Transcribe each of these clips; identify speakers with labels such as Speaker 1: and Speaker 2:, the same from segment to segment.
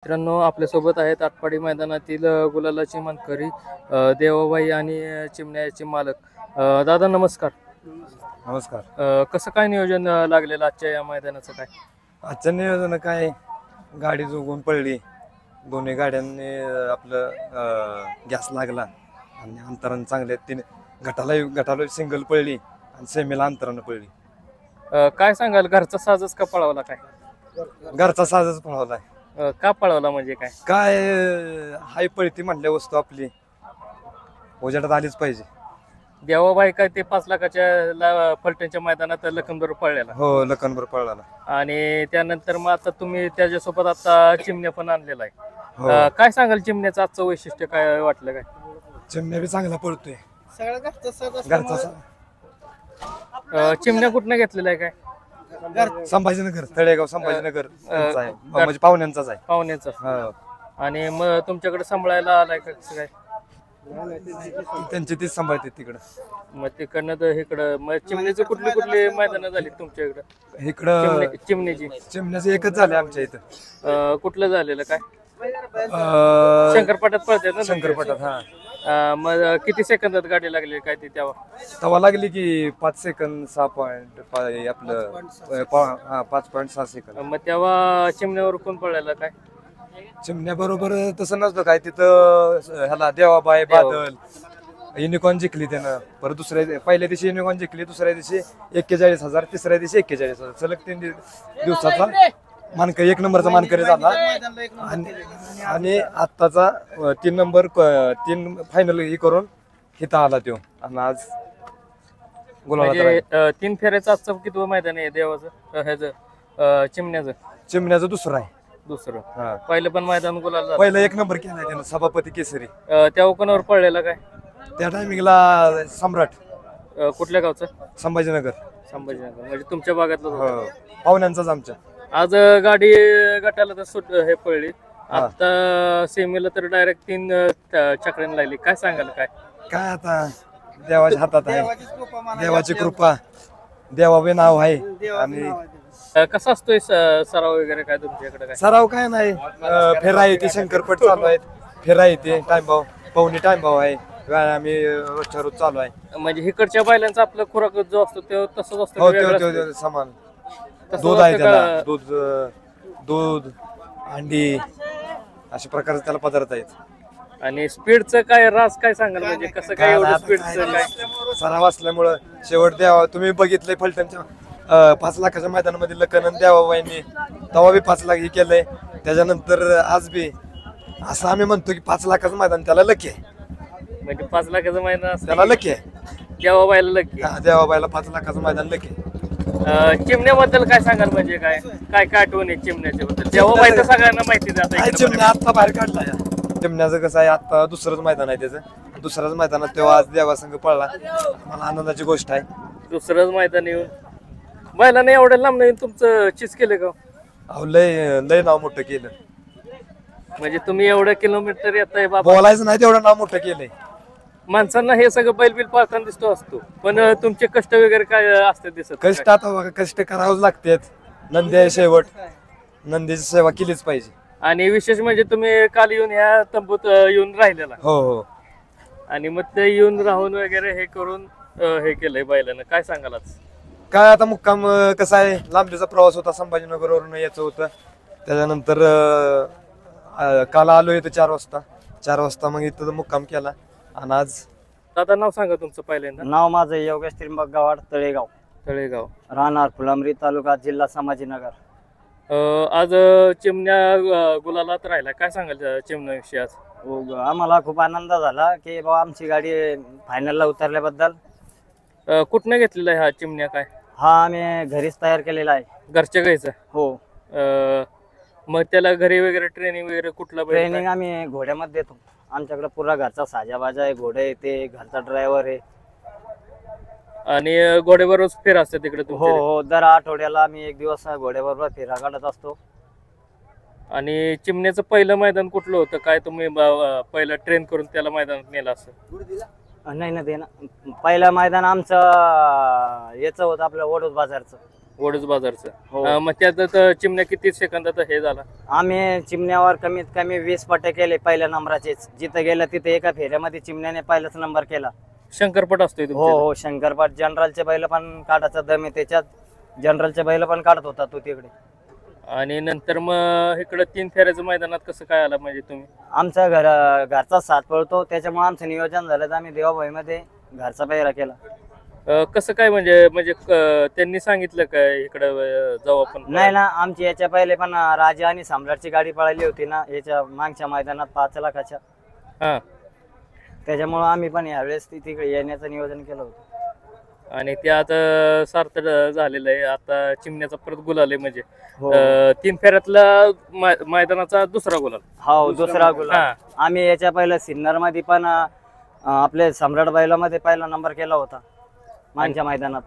Speaker 1: मित्रांनो आपल्यासोबत आहेत आटपाडी मैदानातील गुलालाची मानकरी देवाबाई आणि चिमण्याचे मालक दादा नमस्कार.
Speaker 2: नमस्कार.
Speaker 1: कसं काय नियोजन लागलेलं आजच्या या मैदानाचं काय?
Speaker 2: आजच्या नियोजन काय, गाडी जोगून पडली, दोन्ही गाड्यांनी आपलं गॅस लागला आणि अंतरानं चांगले तीन गटाला सिंगल पडली आणि सेमीला अंतरानं पडली.
Speaker 1: काय सांगाल, घरचा साजच का पळवला काय?
Speaker 2: घरचा साजच पळवलाय.
Speaker 1: का पळवला म्हणजे काय?
Speaker 2: काय हाय पळती म्हटल्या वस्तू आपली उजेडात आलीच पाहिजे.
Speaker 1: देवाबाई काय ते 5 लाखाच्या फलटणच्या मैदानात लखनभर पळलेला.
Speaker 2: हो, लखनभर पळाला.
Speaker 1: आणि त्यानंतर मग आता तुम्ही त्याच्यासोबत आता चिमण्या पण आणलेला आहे. काय सांगाल चिमण्याचं आजचं वैशिष्ट्य काय वाटलं काय?
Speaker 2: चिमण्या बी चांगला पळतोय.
Speaker 1: चिमण्या कुठनं घेतलेला आहे काय?
Speaker 2: संभाजीनगर, तळेगाव संभाजीनगर म्हणजे पाहुण्यांचाच आहे.
Speaker 1: पाहुण्याचा. आणि मग तुमच्याकडे सांभाळायला आलाय का कसं काय?
Speaker 2: त्यांची तीच सांभाळते तिकडं.
Speaker 1: मग तिकडनं तर इकडं मग चिमण्याचे कुठले मैदान झाली तुमच्या इकडं?
Speaker 2: इकडं
Speaker 1: चिमण्याची
Speaker 2: एकच झाले आमच्या इथं.
Speaker 1: कुठलं झालेलं काय? शंकरपाटात पळते ना?
Speaker 2: शंकरपाटात. हा.
Speaker 1: मग किती सेकंदात गाडी लागली काय ती
Speaker 2: तेव्हा लागली की 5 सेकंद 6 आपलं 5.6 सेकंद.
Speaker 1: मग तेव्हा चिमण्यावर कोण पळायला काय?
Speaker 2: चिमण्या बरोबर तसं नसतं काय, तिथं ह्याला देवाबाई बादल युनिकॉर्न जिंकली त्यानं. परत पहिल्या दिवशी युनिकॉर्न जिंकली, दुसऱ्या दिवशी 41,000, तिसऱ्या दिवशी 41,000. सलग 3 दिवसाचा मानकरी, 1 नंबरचा मानकरी झाला. आणि आत्ताचा 3 नंबर 3 फायनल ही करून इथं आला तो. आणि आज
Speaker 1: गुलाल 3 फेऱ्याचं आजचं किती मैदान आहे देवाचं ह्याचं चिमण्याचं? दुसरं आहे. पहिलं पण मैदान गुलाल
Speaker 2: पहिलं 1 नंबर केलाय त्यानं, सभापती केसरी.
Speaker 1: तेव्हा कोणावर पडलेला काय
Speaker 2: त्या टायमिंगला? सम्राट.
Speaker 1: कुठल्या गावचं?
Speaker 2: संभाजीनगर.
Speaker 1: म्हणजे तुमच्या भागातलं?
Speaker 2: पाहुण्यांचाच आमच्या.
Speaker 1: आज गाडी गटाला तर हे पडली, आता सेमीला तर डायरेक्ट 3 चक्रांनी लागली. काय सांगाल काय
Speaker 2: आता देवाच्या हातात आहे, देवाची कृपा, देवाबे नाव आहे. आणि
Speaker 1: कसा असतोय सराव वगैरे काय तुमच्याकडे? काय
Speaker 2: सराव काय नाही, फेरा येते, शंकरपट चालू आहेत, फेरा येते, टाइमभाव पाहुणे टाइमभाव आहे, आम्ही रोजच्या रोज चालू आहे.
Speaker 1: म्हणजे इकडच्या बैलांचा आपला खुराक जो असतो तो तसंच असतो?
Speaker 2: हो, समान. दूध आहे त्याला, दूध अंडी अशा प्रकारचे त्याला पदार्थ आहेत.
Speaker 1: आणि स्पीडचं काय राज काय सांगाल, म्हणजे कसं काय एवढं स्पीडचं काय?
Speaker 2: सराव असल्यामुळं शेवट द्यावा. तुम्ही बघितलंय फलटणच्या 5 लाखाच्या मैदानामध्ये लखनन देवाबाईंनी तेव्हा बी 5 लाख हे केलंय. त्याच्यानंतर आज बी असं आम्ही म्हणतो की 5 लाखाचं मैदान त्याला लकी आहे.
Speaker 1: म्हणजे 5 लाखाचं मैदान
Speaker 2: त्याला लकी आहे,
Speaker 1: देवाबाईला लकी?
Speaker 2: देवाबाईला 5 लाखाचं मैदान लकी आहे.
Speaker 1: चिमण्याबद्दल काय सांगाल, म्हणजे काय काय काय आठवण आहे चिमण्याच्या बद्दल? देवाबाई तर सगळ्यांना माहिती आहे.
Speaker 2: चिमण्या आत्ता बाहेर काढला या. चिमण्याचं कसं आहे, आता दुसरंच मैदान आहे त्याचं. दुसऱ्याच मैदानात तेव्हा आज देवासंघ पळला, मला आनंदाची गोष्ट आहे.
Speaker 1: दुसरंच मैदान येऊन बैलाने एवढ्या लांब नाही तुमचं चीज केलं का?
Speaker 2: अहो, लय नाव मोठं केलं.
Speaker 1: म्हणजे तुम्ही एवढं किलोमीटर येताय बाबा,
Speaker 2: बोलायचं नाही तेवढं नाव मोठं केलंय.
Speaker 1: माणसांना हे सगळं बैल पाळताना दिसतो असतो, पण तुमचे कष्ट वगैरे काय असते दिसत?
Speaker 2: कष्ट आता बघा, कष्ट करावंच लागतात. नंदी आहे शेवट, नंदीची सेवा केलीच पाहिजे.
Speaker 1: आणि विशेष म्हणजे तुम्ही काल येऊन ह्या तंबूत येऊन राहिलेला.
Speaker 2: हो.
Speaker 1: आणि मग ते येऊन राहून वगैरे हे करून हे केलंय बैलानं. काय सांगाल आज?
Speaker 2: काय आता मुक्काम कसा आहे, लांबीचा प्रवास होता, संभाजीनगरवरून यायचं होतं. त्याच्यानंतर काल आलो इथं 4 वाजता मग इथं मुक्काम केला. आणि आज
Speaker 1: दादा नाव सांगा तुमचं पहिल्यांदा.
Speaker 3: नाव माझं योगेश त्रिंबक गावाड, तळेगाव, राहणार फुलंब्री, तालुका, जिल्हा संभाजीनगर.
Speaker 1: आज चिमण्या गुलालात राहिला, काय सांगाल चिमण्याविषयी आज?
Speaker 3: आम्हाला खूप आनंद झाला की बाबा आमची गाडी फायनलला उतरल्याबद्दल.
Speaker 1: कुठनं घेतलेला आहे हा चिमण्या? काय
Speaker 3: हा आम्ही घरीच तयार केलेला आहे.
Speaker 1: घरच्या गाईचं?
Speaker 3: हो.
Speaker 1: मग त्याला घरी वगैरे ट्रेनिंग वगैरे कुठला?
Speaker 3: ट्रेनिंग आम्ही घोड्यामध्ये देतो. आमच्याकडे पुरा घरचा साजाबाजा आहे, घोडे येते, घरचा ड्रायव्हर आहे.
Speaker 1: आणि घोड्याबरोबर फेरा असते तिकडे?
Speaker 3: हो, दर आठवड्याला आम्ही 1 दिवस घोड्याबरोबर फेरा काढत असतो.
Speaker 1: आणि चिमण्याचं पहिलं मैदान कुठलं होतं काय? तुम्ही पहिलं ट्रेन करून त्याला मैदानात नेलं असं?
Speaker 3: नाही ना, ते ना पहिलं मैदान आमचं याचं होतं, आपलं वडोद बाजारचं.
Speaker 1: वडूज बाजारचं
Speaker 3: हो.
Speaker 1: मग त्यात तर चिमण्या किती सेकंदात हे झाला?
Speaker 3: आम्ही चिमण्यावर कमीत कमी 20 पट्टे केले पहिल्या नंबराचेच. जिथं गेलं तिथे एका फेऱ्यामध्ये चिमण्याने पहिलाच नंबर केला.
Speaker 1: शंकरपट असतोय
Speaker 3: हो
Speaker 1: तुमच्या?
Speaker 3: हो शंकरपाट जनरलचे बैल पण काढायचा दम आहे त्याच्यात. जनरलचे बैल पण काढत होता तो तिकडे.
Speaker 1: आणि नंतर मग इकडं 3 फेऱ्याचं मैदानात कसं काय आला म्हणजे तुम्ही?
Speaker 3: आमचा घरचा साथ पळतो त्याच्यामुळे आमचं नियोजन झालं तर आम्ही देवाभाईमध्ये घरचा पेहरा केला.
Speaker 1: कसं काय म्हणजे त्यांनी सांगितलं काय इकडं जाऊ आपण?
Speaker 3: नाही ना, आमची याच्या पहिले पण राजा आणि सम्राटची गाडी पळाली होती ना याच्या मागच्या मैदानात 5 लाखाच्या.
Speaker 1: हा.
Speaker 3: त्याच्यामुळे आम्ही पण यावेळेस तिकडे येण्याचं नियोजन केलं होतं.
Speaker 1: आणि ते आता सार्थ झालेलं आहे. आता चिमण्याचा परत गुलाल आहे म्हणजे
Speaker 3: हो
Speaker 1: 3 फेऱ्यातला मैदानाचा दुसरा गुलाल.
Speaker 3: हो दुसरा गुलाल.
Speaker 1: हा.
Speaker 3: आम्ही याच्या पहिलं सिन्नर मध्ये पण आपले सम्राट बैलामध्ये पहिला नंबर केला होता मागच्या मैदानात.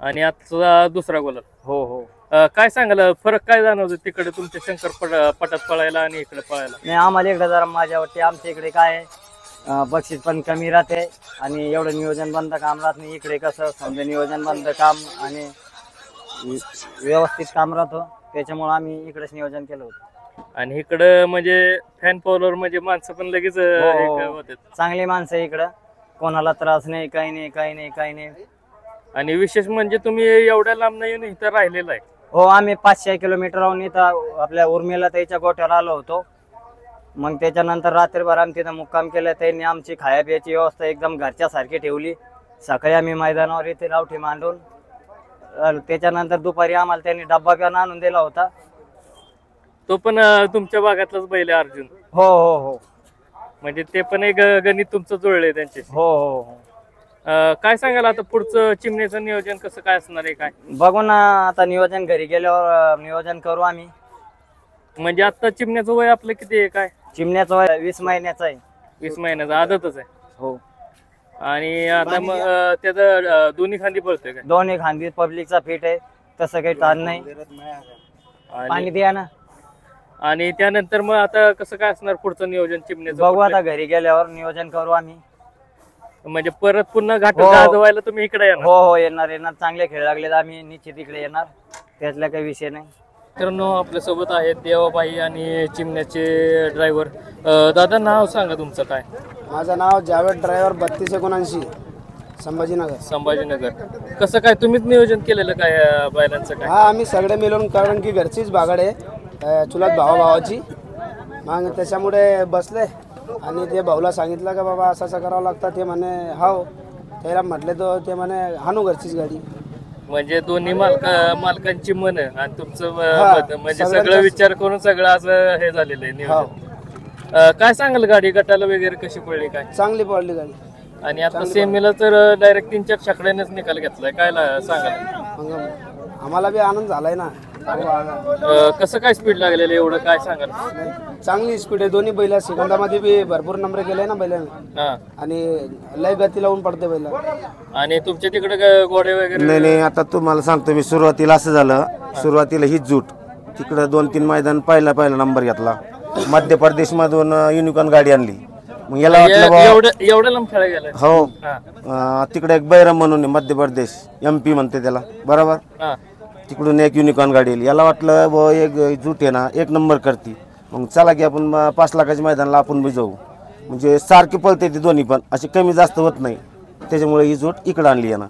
Speaker 1: आणि आजचा दुसरा गुलाल.
Speaker 3: हो हो.
Speaker 1: काय सांगाल फरक काय जाणवतो तिकडे तुमच्या शंकर पटात पळायला आणि इकडे पळायला?
Speaker 3: नाही आम्हाला इकडे जरा मजा वाटते. आमच्या इकडे काय आहे, बक्षीस पण कमी राहते आणि एवढं नियोजन बंद काम राहत नाही. इकडे कसं समजा नियोजन बंद काम आणि व्यवस्थित काम राहतो. त्याच्यामुळे आम्ही इकडेच नियोजन केलं होतं.
Speaker 1: आणि इकडं म्हणजे फॅन फॉलोअर म्हणजे माणसं पण लगेच हे होतात.
Speaker 3: चांगली माणसं इकडं, कोणाला त्रास नाही, काही नाही काही नाही काही नाही.
Speaker 1: आणि विशेष म्हणजे तुम्ही एवढ्या लांब नाही येऊन इथं राहिलेला आहे.
Speaker 3: हो आम्ही 500 किलोमीटरहून इथं आपल्या उर्मिला त्याच्या गोठ्यावर आलो होतो. मग त्याच्यानंतर रात्रीभर आम्ही तिथं मुक्काम केलं. त्यांनी आमची खाया प्यायची व्यवस्था एकदम घरच्यासारखी ठेवली. सकाळी आम्ही मैदानावर इथे रावठी मांडून त्याच्यानंतर दुपारी आम्हाला त्यांनी डब्बा पण आणून दिला होता.
Speaker 1: तो पण तुमच्या भागातलाच बैल आहे अर्जुन?
Speaker 3: हो हो हो.
Speaker 1: म्हणजे ते पण एक गणित तुमचं जुळलंय त्यांचे?
Speaker 3: हो हो हो.
Speaker 1: काय सांगाल आता पुढचं चिमण्याचं नियोजन कसं काय असणार आहे काय?
Speaker 3: बघू ना आता नियोजन घरी गेल्यावर नियोजन करू आम्ही.
Speaker 1: म्हणजे आता चिमण्याचं वय आपलं किती आहे काय?
Speaker 3: चिमण्याचं वय 20 महिन्याचं आहे.
Speaker 1: 20 महिन्याचा आदतच आहे.
Speaker 3: हो.
Speaker 1: आणि आता मग त्याचं दोन्ही खांदी पळतोय काय?
Speaker 3: दोन्ही खांदी पब्लिकचा फिट आहे, तसं काही ताण नाही. पाणी द्या ना.
Speaker 1: आणि त्यानंतर मग आता कसं काय असणार पुढचं नियोजन चिमण्याचं?
Speaker 3: बघू आता घरी गेल्यावर नियोजन करू आम्ही.
Speaker 1: म्हणजे परत पुन्हा घाट
Speaker 3: हो.
Speaker 1: गाजवायला तुम्ही इकडे येणार?
Speaker 3: हो हो येणार येणार. चांगले खेळ लागले तर आम्ही निश्चित इकडे येणार, त्यातला काही विषय नाही.
Speaker 1: मित्रांनो आपल्यासोबत आहेत देवाबाई आणि चिमण्याचे ड्रायव्हर. दादा नाव सांगा तुमचं काय?
Speaker 4: माझं नाव जावेद ड्रायव्हर 3279 संभाजीनगर.
Speaker 1: संभाजीनगर. कसं काय तुम्हीच नियोजन केलेलं काय बैलांचं काय?
Speaker 4: हा आम्ही सगळे मिळून, कारण की घरचीच बागड आहे चुलत भावाची. मग त्याच्यामुळे बसले आणि ते भाऊला सांगितलं का बाबा असं असं करावं लागतं. ते म्हणे हो. त्याला म्हटले तर ते म्हणे हाणू घरचीच गाडी.
Speaker 1: म्हणजे दोन्ही मालकांची मन आणि तुमचं मत, म्हणजे सगळं विचार करून सगळं असं हे झालेलं आहे नियोजन. काय सांगाल गाडी गटाला वगैरे कशी पडली काय?
Speaker 4: चांगली पडली गाडी.
Speaker 1: आणि आता सेमीला तर डायरेक्ट 3-4 छकड्यानेच निकाल घेतलाय. काय सांगाल?
Speaker 4: मग आम्हाला बी आनंद झालाय ना.
Speaker 1: कसं काय स्पीड लागलेलं एवढं काय सांगाल?
Speaker 4: चांगली स्पीड आहे. दोन्ही बैला सेकंदामध्ये बी भरपूर नंबर केले ना बैलाने. आणि लय गती लावून पडते बैला.
Speaker 1: आणि तुमच्या तिकडे घोडे वगैरे?
Speaker 5: नाही आता तुम्हाला सांगतो मी. सुरुवातीला असं झालं, सुरुवातीला ही जूट तिकडं 2-3 मैदान पहिला नंबर घेतला. मध्य प्रदेश मधून युनिकॉर्न गाडी आणली. मग याला वाटलं
Speaker 1: एवढं लांब खेळा गेला?
Speaker 5: हो. तिकडे एक बैरम म्हणून मध्य प्रदेश MP म्हणते त्याला, बरोबर. तिकडून एक युनिकॉर्न गाडी आली. याला वाटलं एक जूट आहे ना 1 नंबर करते. मग चला की आपण 5 लाखाच्या मैदानाला आपण बी जाऊ. म्हणजे सारखी पळते ती दोन्ही पण, अशी कमी जास्त होत नाही. त्याच्यामुळे ही जूट इकडं आणली आहे ना.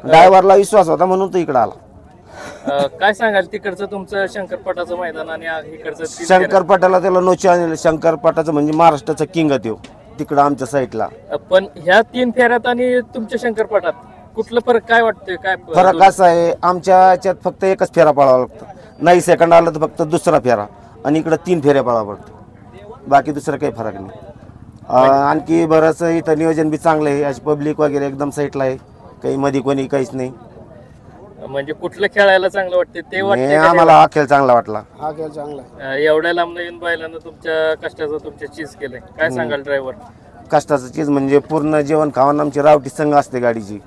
Speaker 5: ड्रायव्हरला विश्वास होता म्हणून तो इकडं आला.
Speaker 1: काय सांगाल तिकडचं तुमचं शंकरपटाचं मैदान आणि इकडचं?
Speaker 5: शंकरपटाला त्याला नोची आणलं. शंकरपटाचं म्हणजे महाराष्ट्राचा किंग आहे तो तिकडं आमच्या साईडला.
Speaker 1: पण ह्या 3 फेऱ्यात आणि तुमच्या शंकरपटात कुठलं फरक काय वाटतंय? काय
Speaker 5: फरक असा आहे, आमच्या याच्यात फक्त एकच फेरा पळावा लागतो. नाही सेकंड आलं तर फक्त दुसरा फेरा, आणि इकडं 3 फेऱ्या पळावं लागतो. बाकी दुसरं काही फरक नाही. आणखी बरंच इथं नियोजन बी चांगलं आहे. अशी पब्लिक वगैरे एकदम साईडला आहे. काही मध्ये कोणी काहीच नाही.
Speaker 1: म्हणजे कुठलं खेळायला चांगलं वाटतं ते वाटतं?
Speaker 5: आम्हाला हा खेळ चांगला वाटला.
Speaker 4: हा खेळ चांगला.
Speaker 1: एवढ्या लांब येऊन बैलांना तुमच्या कष्टाचं तुमच्या चीज केलंय. काय सांगाल ड्रायव्हर?
Speaker 5: कष्टाचं चीज म्हणजे पूर्ण जेवण खावण आमची रावटी संघ असते गाडीची.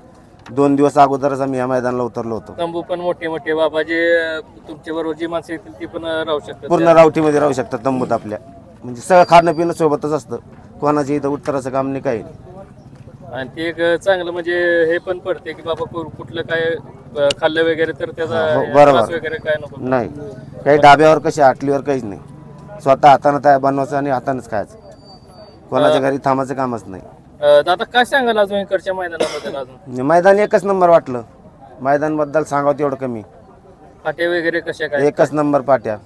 Speaker 5: 2 दिवस अगोदरच आम्ही या मैदानाला उतरलो होतो.
Speaker 1: तंबू पण मोठे बाबा जे तुमच्या बरोबर जी माणसं येतील ती पण राहू शकतात?
Speaker 5: पूर्ण रावटीमध्ये राहू शकतात तंबूत आपल्या. म्हणजे सगळं खाणं पिणं सोबतच असतं. कोणाच्या इथं उत्तराचं काम नाही काही.
Speaker 1: आणि ते एक चांगलं म्हणजे हे पण पडते की बाबा कुठलं काय खाल्लं वगैरे तर त्याचा
Speaker 5: हो, बरोबर.
Speaker 1: त्रास वगैरे काय नको.
Speaker 5: नाही काही डाब्यावर कशी आटलीवर काहीच नाही स्वतः हातानं तयार बनवायचं आणि हातानंच खायचं कोणाच्या घरी थांबायचं कामच नाही.
Speaker 1: दादा काय सांगाल अजून इकडच्या मैदानाबद्दल? अजून
Speaker 5: मैदान एकच नंबर वाटलं मैदान बद्दल सांगावं तेवढं कमी
Speaker 1: फाटे वगैरे कशा काय?
Speaker 5: एकच नंबर पाट्या.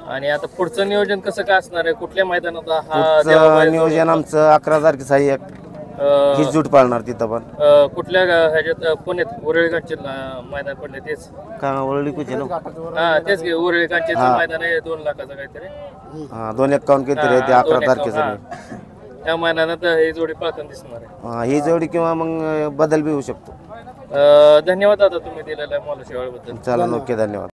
Speaker 1: आणि आता पुढचं नियोजन कसं काय असणार आहे? कुठल्या मैदानात हा
Speaker 5: पुढचं
Speaker 1: देवाबाई
Speaker 5: नियोजन आमचं 11 तारखेचं आहे एक ही जूट पाळणार तिथं पण
Speaker 1: कुठल्या ह्याच्यात पुण्यात उरळीकांचे मैदान पडले तेच
Speaker 5: का ओळखी कुठे ना
Speaker 1: हा तेच की उरळीकांचे मैदान आहे 2 लाखाचं काहीतरी.
Speaker 5: हा 251 काहीतरी आहे ते 11 तारखेचं आहे.
Speaker 1: त्या मैदानात ही जोडी पाहताना दिसणार आहे.
Speaker 5: ही जोडी किंवा मग बदल बी होऊ शकतो.
Speaker 1: धन्यवाद दादा तुम्ही दिलेल्या मोलाच्या वेळेबद्दल.
Speaker 5: चला ओके धन्यवाद.